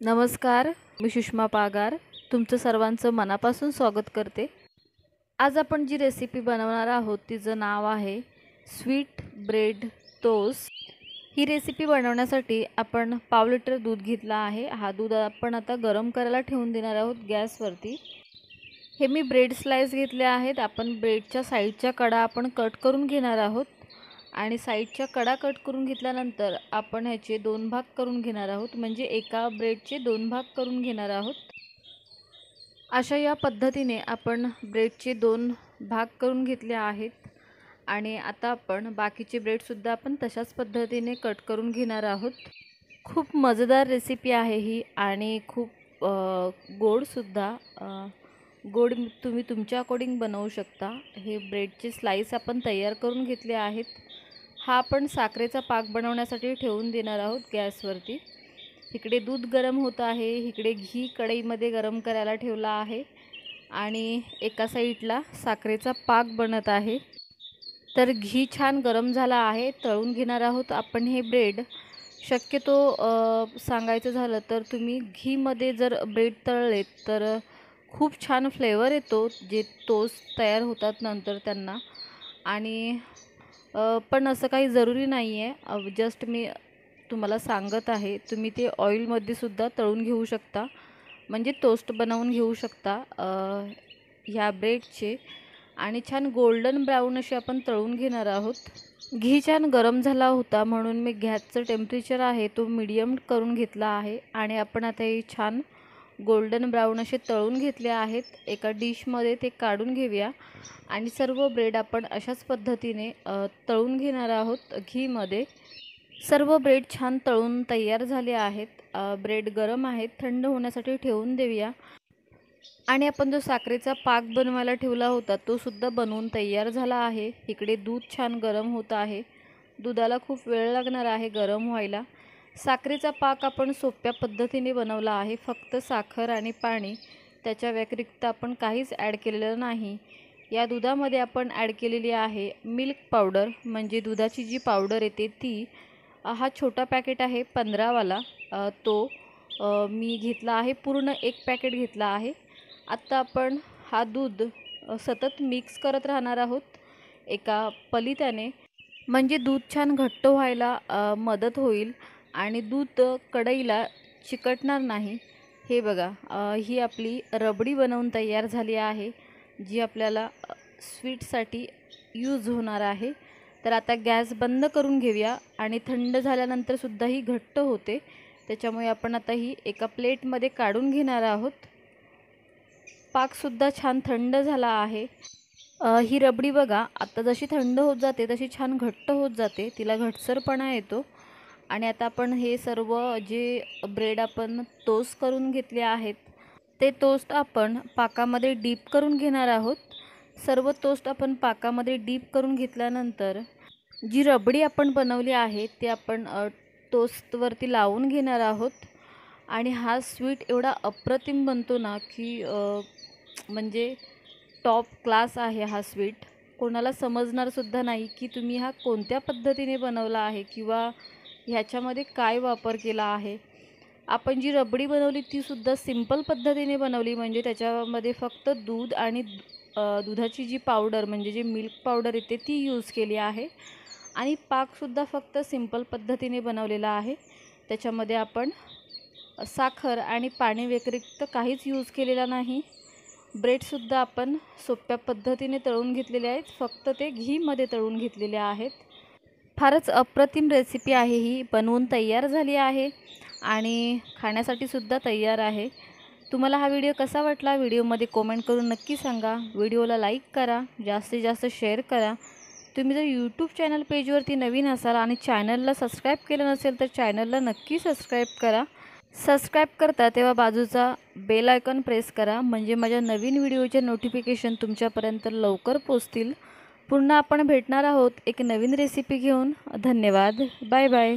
नमस्कार, मी सुषमा पागार तुमचं सर्वांचं मनापासून स्वागत करते। आज आपण जी रेसिपी बनवणार आहोत तिचं नाव आहे स्वीट ब्रेड टोस्ट। ही रेसिपी बनवण्यासाठी आपण पाव लिटर दूध घेतला आहे। हा दूध आपण आता गरम करायला ठेवून देणार आहोत गॅसवरती। हे मी ब्रेड स्लाइस घेतले आहेत। आपण ब्रेडच्या साईडच्या कडा आपण कट करून घेणार आहोत आणि साईडच्या कडा कट करून घेतल्यानंतर आपण ह्याचे दोन भाग करून घेणार आहोत, म्हणजे एका ब्रेडचे दोन भाग करून घेणार आहोत। अशा या पद्धतीने आपण ब्रेडचे दोन भाग करून घेतले आहेत आणि आता आपण बाकीचे ब्रेड सुद्धा आपण तशाच पद्धतीने कट करून घेणार आहोत। खूप मजेदार रेसिपी आहे ही आणि खूप गोड सुद्धा। गोड तुम्ही तुमच्या अकॉर्डिंग बनवू शकता। हे ब्रेडचे स्लाइस आपण तयार करून घेतले आहेत। हा आपण साखरेचा पाक बनवण्यासाठी ठेवून देणार आहोत गॅसवरती। इकडे दूध गरम होत आहे, इकडे घी कढईमध्ये गरम करायला ठेवला आहे आणि एका साईडला साखरेचा पाक बनत आहे। तर घी छान गरम झाला आहे, तळून घेणार आहोत आपण हे ब्रेड। शक्यतो सांगायचं झालं तर तुम्ही घीमध्ये जर ब्रेड तळलेत तर खूप छान फ्लेवर येतो, जे टोस्ट तयार होतात नंतर त्यांना। आणि पण असं काही जरुरी नाही आहे, जस्ट मी तुम्हाला सांगत आहे। तुम्ही ते ऑइलमध्ये सुद्धा तळून घेऊ शकता, म्हणजे टोस्ट बनवून घेऊ शकता ह्या ब्रेडचे। आणि छान गोल्डन ब्राऊन असे आपण तळून घेणार आहोत। घी छान गरम झाला होता म्हणून मी गॅसचं टेम्परेचर आहे तो मीडियम करून घेतला आहे आणि आपण आता हे छान गोल्डन ब्राऊन असे तळून घेतले आहेत। एका डिशमध्ये ते काढून घेऊया आणि सर्व ब्रेड आपण अशाच पद्धतीने तळून घेणार आहोत घीमध्ये। सर्व ब्रेड छान तळून तयार झाले आहेत। ब्रेड गरम आहेत, थंड होण्यासाठी ठेवून देऊया। आणि आपण जो साखरेचा पाक बनवायला ठेवला होता तो सुद्धा बनवून तयार झाला आहे। इकडे दूध छान गरम होत आहे, दुधाला खूप वेळ लागणार आहे गरम व्हायला। साखरेचा पाक आपण सोप्या पद्धतीने बनवला आहे, फक्त साखर आणि पाणी, त्याच्या व्यतिरिक्त आपण काहीच ॲड केलेलं नाही। या दुधामध्ये आपण ॲड केलेली आहे मिल्क पावडर, म्हणजे दुधाची जी पावडर येते ती। हा छोटा पॅकेट आहे 15 वाला, तो मी घेतला आहे, पूर्ण एक पॅकेट घेतला आहे। आता आपण हा दूध सतत मिक्स करत राहणार आहोत एका पलित्याने, म्हणजे दूध छान घट्ट व्हायला मदत होईल आणि दूध कढईला चिकटणार नाही। हे बघा, ही आपली रबडी बनवून तयार झाली आहे, जी आपल्याला स्वीटसाठी यूज होणार आहे। तर आता गॅस बंद करून घेऊया आणि थंड झाल्यानंतर सुद्धा ही घट्ट होते, त्याच्यामुळे आपण आता ही एका प्लेटमध्ये काढून घेणार आहोत। पाकसुद्धा छान थंड झाला आहे। ही रबडी बघा, आता जशी थंड होत जाते तशी छान घट्ट होत जाते, तिला घट्टसरपणा येतो। आणि आता आपण हे सर्व जे ब्रेड आपण टोस्ट करून घेतले आहेत ते टोस्ट आपण पाकामध्ये डीप करून घेणार आहोत। सर्व टोस्ट आपण पाकामध्ये डीप करून घेतल्यानंतर जी रबडी आपण बनवली आहे ते आपण टोस्टवरती लावून घेणार आहोत। आणि हा स्वीट एवढा अप्रतिम बनतो ना की म्हणजे टॉप क्लास आहे हा स्वीट। कोणाला समजणार सुद्धा नाही की तुम्ही हा कोणत्या पद्धतीने बनवला आहे किंवा ह्याच्यामध्ये काय वापर केला आहे। आपण जी रबडी बनवली ती सुद्धा सिंपल पद्धतीने बनवली, म्हणजे त्याच्यामध्ये फक्त दूध आणि दुधाची जी पावडर, म्हणजे जी मिल्क पावडर येते ती यूज केली आहे। आणि पाकसुद्धा फक्त सिंपल पद्धतीने बनवलेला आहे, त्याच्यामध्ये आपण साखर आणि पाणी व्यतिरिक्त काहीच यूज केलेला नाही। ब्रेडसुद्धा आपण सोप्या पद्धतीने तळून घेतलेले आहेत, फक्त ते घीमध्ये तळून घेतलेले आहेत। फारच अप्रतिम रेसिपी आहे ही, बनवून तयार झाली आहे आणि खाण्यासाठी सुद्धा तयार आहे। तुम्हाला हा व्हिडिओ कसा वाटला व्हिडिओमध्ये कमेंट करून नक्की सांगा। व्हिडिओला लाईक करा, जास्तीत जास्त शेअर करा। तुम्ही जर यूट्यूब चॅनल पेजवरती नवीन असाल आणि चॅनलला सबस्क्राईब केलं नसेल तर चॅनलला नक्की सबस्क्राईब करा। सबस्क्राईब करता तेव्हा बाजूचा बेल आयकॉन प्रेस करा, म्हणजे माझ्या नवीन व्हिडिओचे नोटिफिकेशन तुमच्यापर्यंत लवकर पोहोचतील। पुन्हा आपण भेटणार आहोत एक नवीन रेसिपी घेऊन। धन्यवाद, बाय बाय।